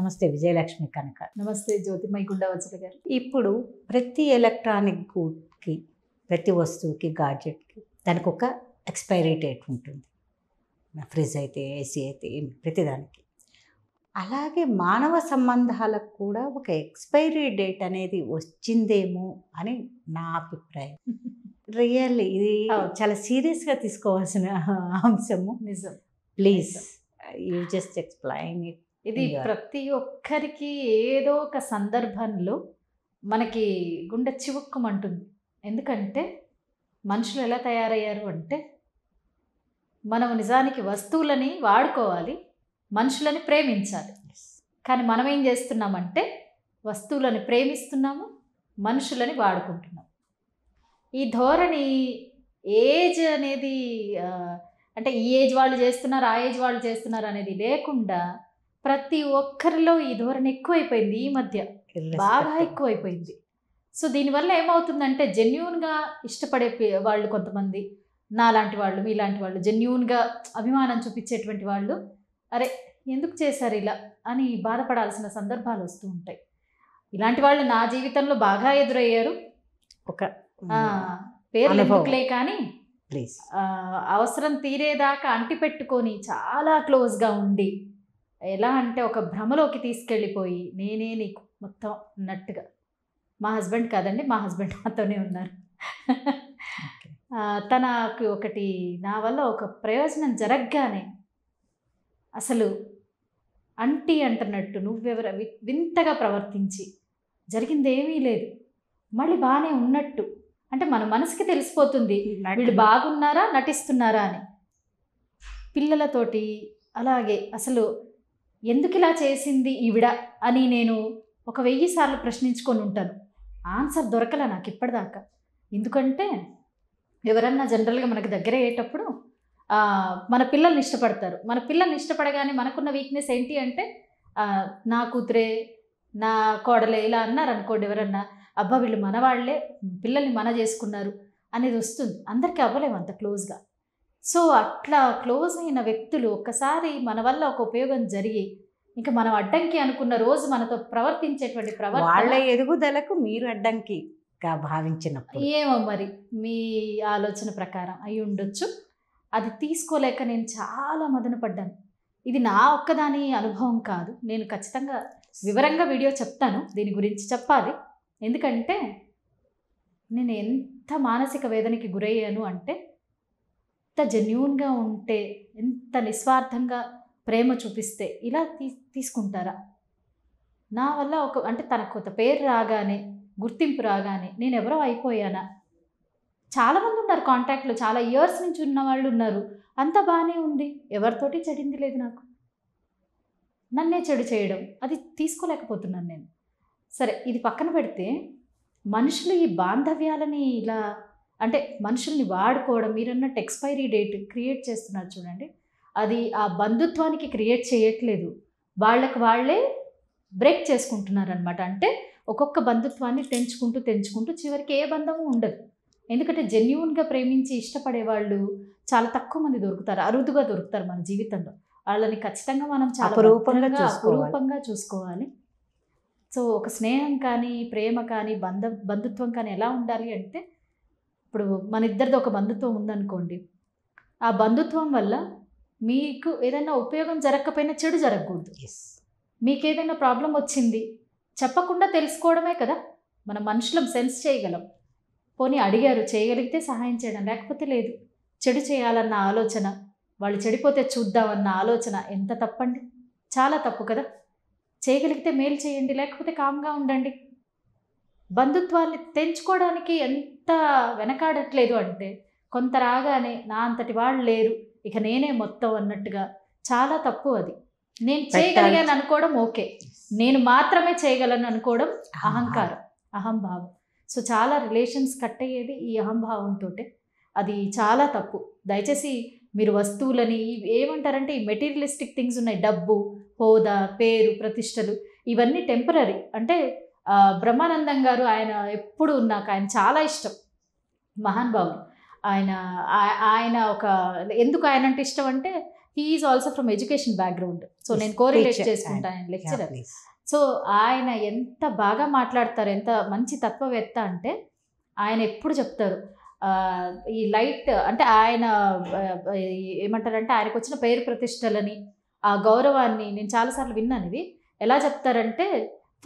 నమస్తే విజయలక్ష్మి కనక. నమస్తే జ్యోతిమయి గుండవచల గారు. ఇప్పుడు ప్రతి ఎలక్ట్రానిక్ గూడ్కి, ప్రతి వస్తువుకి, గాడ్జెట్కి దానికి ఒక ఎక్స్పైరీ డేట్ ఉంటుంది. ఫ్రిడ్జ్ అయితే, ఏసీ అయితే, ప్రతిదానికి. అలాగే మానవ సంబంధాలకు కూడా ఒక ఎక్స్పైరీ డేట్ అనేది వచ్చిందేమో అని నా అభిప్రాయం. రియల్లీ ఇది చాలా సీరియస్గా తీసుకోవాల్సిన అంశము. నిజం. Please you just explain it. ఇది ప్రతి ఒక్కరికి ఏదో ఒక సందర్భంలో మనకి గుండె చివుక్కుమంటుంది. ఎందుకంటే మనుషులు ఎలా తయారయ్యారు అంటే, మనం నిజానికి వస్తువులని వాడుకోవాలి, మనుషులని ప్రేమించాలి. కానీ మనం ఏం చేస్తున్నామంటే వస్తువులని ప్రేమిస్తున్నాము, మనుషులని వాడుకుంటున్నాం. ఈ ధోరణి ఏజ్ అనేది అంటే ఈ ఏజ్ వాళ్ళు చేస్తున్నారు, ఆ ఏజ్ వాళ్ళు చేస్తున్నారు అనేది లేకుండా ప్రతి ఒక్కరిలో ఈ ధోరణి ఎక్కువైపోయింది. ఈ మధ్య బాగా ఎక్కువైపోయింది. సో దీనివల్ల ఏమవుతుందంటే జెన్యూన్గా ఇష్టపడే వాళ్ళు కొంతమంది, నాలాంటి వాళ్ళు, మీలాంటి వాళ్ళు, జెన్యూన్గా అభిమానం చూపించేటువంటి వాళ్ళు అరే ఎందుకు చేశారు ఇలా అని బాధపడాల్సిన సందర్భాలు వస్తూ ఉంటాయి. ఇలాంటి వాళ్ళు నా జీవితంలో బాగా ఎదురయ్యారు. ఒక పేర్లు ఎందుకులే కానీ ప్లీజ్ అవసరం తీరేదాకా అంటిపెట్టుకొని చాలా క్లోజ్గా ఉండి, ఎలా అంటే ఒక భ్రమలోకి తీసుకెళ్ళిపోయి నేనే నీకు మొత్తం అన్నట్టుగా. మా హస్బెండ్ కాదండి, మా హస్బెండ్ నాతోనే ఉన్నారు. తనకు ఒకటి నా వల్ల ఒక ప్రయోజనం జరగగానే అసలు అంటీ అంటున్నట్టు నువ్వెవర వింతగా ప్రవర్తించి, జరిగిందేమీ లేదు, మళ్ళీ బాగానే ఉన్నట్టు. అంటే మన మనసుకి తెలిసిపోతుంది వీళ్ళు బాగున్నారా నటిస్తున్నారా అని. పిల్లలతోటి అలాగే అసలు ఎందుకు ఇలా చేసింది ఈవిడ అని నేను ఒక 1000 సార్లు ప్రశ్నించుకొని ఉంటాను. ఆన్సర్ దొరకలే నాకు ఇప్పటిదాకా. ఎందుకంటే ఎవరన్నా జనరల్గా మనకు దగ్గర అయ్యేటప్పుడు మన పిల్లల్ని ఇష్టపడతారు. మన పిల్లల్ని ఇష్టపడగానే మనకున్న వీక్నెస్ ఏంటి అంటే నా కూతురే, నా కోడలే ఇలా అన్నారు అనుకోండి ఎవరన్నా, అబ్బా వీళ్ళు మన వాళ్ళే, పిల్లల్ని మన చేసుకున్నారు అనేది వస్తుంది. అందరికీ అవ్వలేము అంత క్లోజ్గా. సో అట్లా క్లోజ్ అయిన వ్యక్తులు ఒక్కసారి మన వల్ల ఒక ఉపయోగం జరిగి ఇంకా మనం అడ్డంకి అనుకున్న రోజు మనతో ప్రవర్తించేటువంటి వాళ్ళ ఎదుగుదలకు మీరు అడ్డంకిగా భావించినప్పుడు ఏమో మరి మీ ఆలోచన ప్రకారం అయి ఉండొచ్చు. అది తీసుకోలేక నేను చాలా మదన పడ్డాను. ఇది నా ఒక్కదాని అనుభవం కాదు, నేను ఖచ్చితంగా వివరంగా వీడియో చెప్తాను, దీని గురించి చెప్పాలి. ఎందుకంటే నేను ఎంత మానసిక వేదనకి గురయ్యాను అంటే, ఎంత జెన్యూన్గా ఉంటే, ఎంత నిస్వార్థంగా ప్రేమ చూపిస్తే ఇలా తీసుకుంటారా? నా వల్ల అంటే తనకు కొంత పేరు రాగానే, గుర్తింపు రాగానే నేను ఎవరో అయిపోయానా? చాలామంది ఉన్నారు కాంటాక్ట్లో, చాలా ఇయర్స్ నుంచి ఉన్న వాళ్ళు ఉన్నారు, అంతా బాగానే ఉంది, ఎవరితోటి చెడింది లేదు నాకు. నన్నే చెడు చేయడం అది తీసుకోలేకపోతున్నాను నేను. సరే ఇది పక్కన పెడితే, మనుషులు ఈ బాంధవ్యాలని ఇలా అంటే మనుషుల్ని వాడుకోవడం, మీరన్నట్టు ఎక్స్పైరీ డేట్ క్రియేట్ చేస్తున్నారు చూడండి, అది ఆ బంధుత్వానికి క్రియేట్ చేయట్లేదు, వాళ్ళకి వాళ్ళే బ్రేక్ చేసుకుంటున్నారు అనమాట. అంటే ఒక్కొక్క బంధుత్వాన్ని తెంచుకుంటూ చివరికి ఏ బంధము ఉండదు. ఎందుకంటే జెన్యూన్గా ప్రేమించి ఇష్టపడే వాళ్ళు చాలా తక్కువ మంది దొరుకుతారు, అరుదుగా దొరుకుతారు మన జీవితంలో. వాళ్ళని ఖచ్చితంగా మనం చాలా అపురూపంగా చూసుకోవాలి. సో ఒక స్నేహం కానీ, ప్రేమ కానీ, బంధుత్వం కానీ ఎలా ఉండాలి అంటే, ఇప్పుడు మన ఇద్దరిది ఒక బంధుత్వం ఉందనుకోండి, ఆ బంధుత్వం వల్ల మీకు ఏదైనా ఉపయోగం జరగకపోయినా చెడు జరగకూడదు. మీకు ఏదైనా ప్రాబ్లం వచ్చింది చెప్పకుండా తెలుసుకోవడమే కదా, మన మనుషులం సెన్స్ చేయగలం. పోనీ అడిగారు, చేయగలిగితే సహాయం చేయడం, లేకపోతే లేదు. చెడు చేయాలన్న ఆలోచన, వాళ్ళు చెడిపోతే చూద్దామన్న ఆలోచన ఎంత తప్పండి, చాలా తప్పు కదా. చేయగలిగితే మేలు చేయండి, లేకపోతే కామ్గా ఉండండి. బంధుత్వాన్ని తెంచుకోవడానికి ఎంత వెనకాడట్లేదు అంటే, కొంత రాగానే నా అంతటి వాళ్ళు లేరు, ఇక నేనే మొత్తం అన్నట్టుగా, చాలా తప్పు అది. నేను చేయగలిగాను అనుకోవడం ఓకే, నేను మాత్రమే చేయగలను అనుకోవడం అహంకారం, అహంభావం. సో చాలా రిలేషన్స్ కట్ అయ్యేది ఈ అహంభావంతో. అది చాలా తప్పు. దయచేసి మీరు వస్తువులని ఏమంటారంటే, ఈ మెటీరియలిస్టిక్ థింగ్స్ ఉన్నాయి, డబ్బు, హోదా, పేరు, ప్రతిష్టలు, ఇవన్నీ టెంపరీ. అంటే బ్రహ్మానందం గారు, ఆయన ఎప్పుడు నాకు ఆయన చాలా ఇష్టం, మహానుభావుడు. ఆయన ఒక ఎందుకు ఆయన అంటే ఇష్టం అంటే, he's also from education background. So నేను కోరిలేట్ చేసుకుంటాను, ఆయన లెక్చరర్. సో ఆయన ఎంత బాగా మాట్లాడతారు, ఎంత మంచి తత్వవేత్త అంటే ఆయన ఎప్పుడు చెప్తారు ఈ లైట్ అంటే ఆయన ఏమంటారంటే ఆయనకు వచ్చిన పేరు ప్రతిష్టలని ఆ గౌరవాన్ని నేను చాలాసార్లు విన్నాను. ఇది ఎలా చెప్తారంటే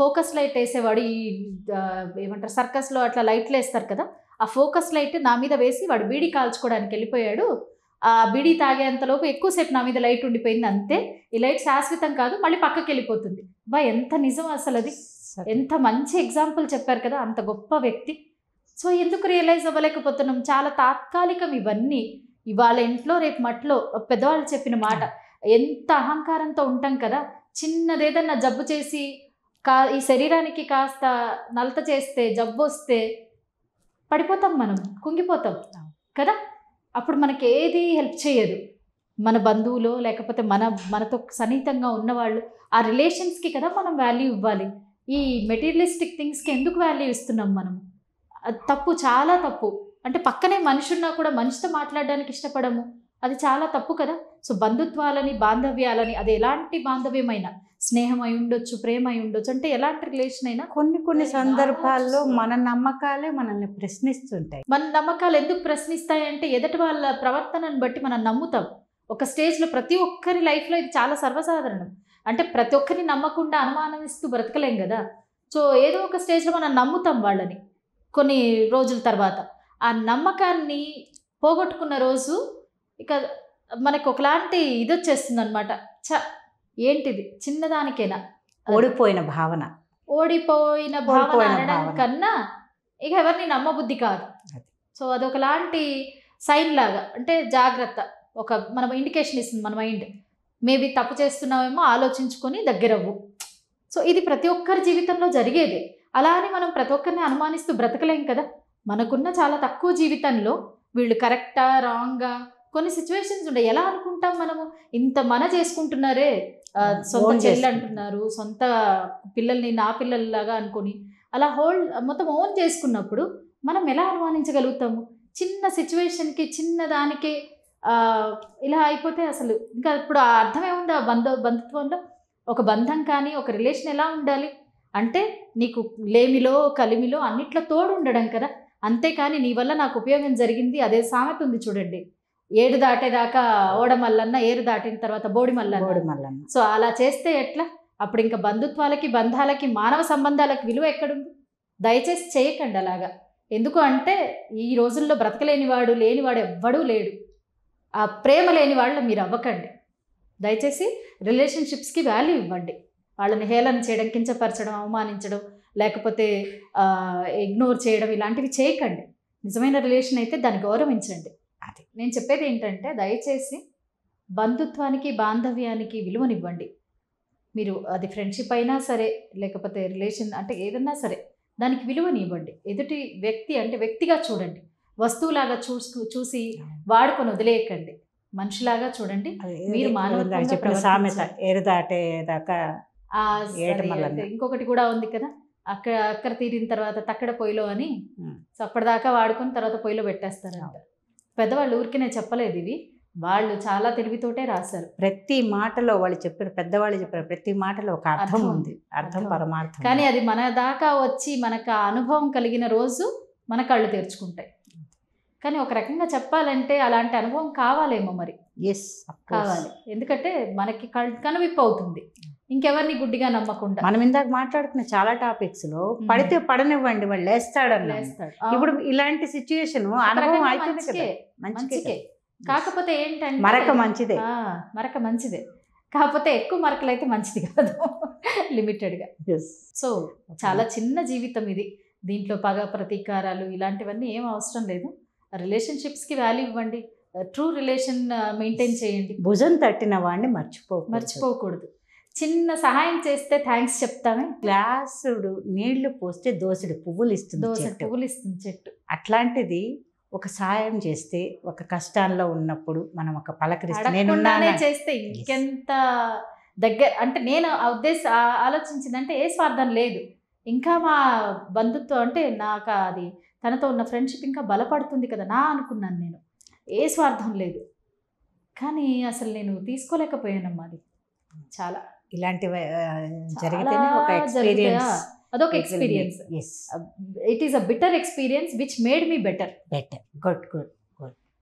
ఫోకస్ లైట్ వేసేవాడు ఈ ఏమంటారు సర్కస్లో అట్లా లైట్లు వేస్తారు కదా, ఆ ఫోకస్ లైట్ నా మీద వేసి వాడు బీడీ కాల్చుకోవడానికి వెళ్ళిపోయాడు. ఆ బీడీ తాగేంతలోపు ఎక్కువసేపు నా మీద లైట్ ఉండిపోయింది, అంతే. ఈ లైట్ శాశ్వతం కాదు, మళ్ళీ పక్కకి వెళ్ళిపోతుంది. బా ఎంత నిజం అసలు, అది ఎంత మంచి ఎగ్జాంపుల్ చెప్పారు కదా, అంత గొప్ప వ్యక్తి. సో ఎందుకు రియలైజ్ అవ్వలేకపోతున్నాం? చాలా తాత్కాలికం ఇవన్నీ. ఇవాళ ఇంట్లో రేపు మట్లో పెద్దవాళ్ళు చెప్పిన మాట. ఎంత అహంకారంతో ఉంటాం కదా, చిన్నదేదన్నా జబ్బు చేసి ఈ శరీరానికి కాస్త నలత చేస్తే జబ్బు వస్తే పడిపోతాం, మనం కుంగిపోతాం కదా. అప్పుడు మనకి ఏది హెల్ప్ చేయదు. మన బంధువులు లేకపోతే మనతో సన్నిహితంగా ఉన్నవాళ్ళు, ఆ రిలేషన్స్కి కదా మనం వాల్యూ ఇవ్వాలి. ఈ మెటీరియలిస్టిక్ థింగ్స్కి ఎందుకు వాల్యూ ఇస్తున్నాం మనం? అది తప్పు, చాలా తప్పు. అంటే పక్కనే మనిషి ఉన్నా కూడా మనిషితో మాట్లాడడానికి ఇష్టపడము, అది చాలా తప్పు కదా. సో బంధుత్వాలని బాంధవ్యాలని, అది ఎలాంటి బాంధవ్యమైనా, స్నేహం అయి ఉండొచ్చు, ప్రేమ అయి ఉండొచ్చు, అంటే ఎలాంటి రిలేషన్ అయినా కొన్ని సందర్భాల్లో మన నమ్మకాలే మనల్ని ప్రశ్నిస్తుంటాయి. మన నమ్మకాలు ఎందుకు ప్రశ్నిస్తాయి అంటే ఎదుటి వాళ్ళ ప్రవర్తనను బట్టి మనం నమ్ముతాం. ఒక స్టేజ్లో ప్రతి ఒక్కరి లైఫ్లో ఇది చాలా సర్వసాధారణం. అంటే ప్రతి ఒక్కరిని నమ్మకుండా అనుమానిస్తూ బ్రతకలేం కదా. సో ఏదో ఒక స్టేజ్లో మనం నమ్ముతాం వాళ్ళని. కొన్ని రోజుల తర్వాత ఆ నమ్మకాన్ని పోగొట్టుకున్న రోజు ఇక మనకు ఒకలాంటి ఇది వచ్చేస్తుంది అనమాట. ఏంటిది చిన్నదానికైనా ఓడిపోయిన భావన అనడానికన్నా ఇక ఎవరిని నమ్మబుద్ధి కాదు. సో అదొకలాంటి సైన్ లాగా, అంటే జాగ్రత్త, మన ఇండికేషన్ ఇస్తుంది మన మైండ్. మేబీ తప్పు చేస్తున్నామేమో, ఆలోచించుకొని దగ్గరవ్వు. సో ఇది ప్రతి ఒక్కరి జీవితంలో జరిగేదే. అలా అని మనం ప్రతి ఒక్కరిని అనుమానిస్తూ బ్రతకలేం కదా. మనకున్న చాలా తక్కువ జీవితంలో వీళ్ళు కరెక్టా రాంగా కొన్ని సిచ్యువేషన్స్ ఉంటాయి. ఎలా అనుకుంటాం మనము, ఇంత మన చేసుకుంటున్నారే, సొంత చెల్లి అంటున్నారు, సొంత పిల్లల్ని నా పిల్లల్లాగా అనుకొని అలా మొత్తం ఓన్ చేసుకున్నప్పుడు మనం ఎలా అనుమానించగలుగుతాము? చిన్న సిచ్యువేషన్కి, చిన్నదానికి ఇలా అయిపోతే అసలు ఇంకా ఇప్పుడు ఆ అర్థమేముంది? ఆ బంధుత్వంలో ఒక బంధం కానీ ఒక రిలేషన్ ఎలా ఉండాలి అంటే నీకు లేమిలో కలిమిలో అన్నిట్లో తోడు ఉండడం కదా. అంతేకాని నీ వల్ల నాకు ఉపయోగం జరిగింది, అదే సామెత ఉంది చూడండి, ఏడు దాటేదాకా ఓడమల్లన్న, ఏరు దాటిన తర్వాత బోడిమల్లన్న. సో అలా చేస్తే ఎట్లా? అప్పుడు ఇంకా బంధుత్వాలకి, బంధాలకి, మానవ సంబంధాలకి విలువ ఎక్కడుంది? దయచేసి చేయకండి అలాగా. ఎందుకు అంటే ఈ రోజుల్లో బ్రతకలేనివాడు, లేనివాడు ఎవ్వడూ లేడు. ఆ ప్రేమ లేని వాళ్ళు మీరు అవ్వకండి. దయచేసి రిలేషన్షిప్స్కి వాల్యూ ఇవ్వండి. వాళ్ళని హేళన చేయడం, కించపరచడం, అవమానించడం, లేకపోతే ఇగ్నోర్ చేయడం ఇలాంటివి చేయకండి. నిజమైన రిలేషన్ అయితే దాన్ని గౌరవించండి. అది నేను చెప్పేది ఏంటంటే దయచేసి బంధుత్వానికి, బాంధవ్యానికి విలువనివ్వండి. మీరు అది ఫ్రెండ్షిప్ అయినా సరే, లేకపోతే రిలేషన్ అంటే ఏదన్నా సరే దానికి విలువనివ్వండి. ఎదుటి వ్యక్తి అంటే వ్యక్తిగా చూడండి, వస్తువులాగా చూసి వాడుకొని వదిలేయకండి. మనిషిలాగా చూడండి. మీరు ఇంకొకటి కూడా ఉంది కదా, అక్కడ తీరిన తర్వాత తక్కడ పొయ్యిలో అని. సో అప్పటిదాకా వాడుకొని తర్వాత పొయ్యిలో పెట్టేస్తారంట. పెద్దవాళ్ళు ఊరికినే చెప్పలేదు ఇవి, వాళ్ళు చాలా తెలివితోటే రాశారు. ప్రతి మాటలో వాళ్ళు చెప్పిన, పెద్దవాళ్ళు చెప్పిన ప్రతి మాటలో ఒక అర్థం ఉంది, అర్థం పరమార్థం. కానీ అది మన దాకా వచ్చి మనకు ఆ అనుభవం కలిగిన రోజు మన కళ్ళు తెరుచుకుంటాయి. కానీ ఒక రకంగా చెప్పాలంటే అలాంటి అనుభవం కావాలేమో మరి. కావాలి, ఎందుకంటే మనకి కనువిప్పు అవుతుంది, ఇంకెవరిని గుడ్డిగా నమ్మకుండా. మనం ఇందాక మాట్లాడుకున్న చాలా టాపిక్స్ లో పడితే పడనివ్వండి, వాళ్ళు లేస్తాడు. ఇప్పుడు ఇలాంటి సిచ్యుయేషన్ అనుభవం అయితే మంచికే. కాకపోతే ఏంటంటే మరక మంచిదే, కాకపోతే ఎక్కువ మరకలు అయితే మంచిది కాదు, లిమిటెడ్గా. సో చాలా చిన్న జీవితం ఇది, దీంట్లో పగ ప్రతీకారాలు ఇలాంటివన్నీ ఏం అవసరం లేదు. రిలేషన్షిప్స్కి వాల్యూ ఇవ్వండి, ట్రూ రిలేషన్ మెయింటైన్ చేయండి. భుజం తట్టిన వాడిని మర్చిపోకూడదు. చిన్న సహాయం చేస్తే థ్యాంక్స్ చెప్తామే. గ్లాసుడు నీళ్లు పోస్తే దోసెడు పువ్వులు ఇస్తుంది చెట్టు. అట్లాంటిది ఒక సహాయం చేస్తే, ఒక కష్టాల్లో ఉన్నప్పుడు మనం ఒక పలకరిస్తే చేస్తే ఇంకెంత దగ్గర. అంటే నేను ఆలోచించిందంటే ఏ స్వార్థం లేదు, ఇంకా మా బంధుత్వం అంటే నాకు అది తనతో ఉన్న ఫ్రెండ్షిప్ ఇంకా బలపడుతుంది కదా నా అనుకున్నాను నేను. ఏ స్వార్థం లేదు, కానీ అసలు నేను తీసుకోలేకపోయానమ్మా అది. చాలా ఇలాంటివి చాలా జరిగితేనే ఒక జరుగుతాయా? ఎక్స్పీరియన్స్. అదొక experience. Yes, it is a bitter experience which made me better. Better, good good.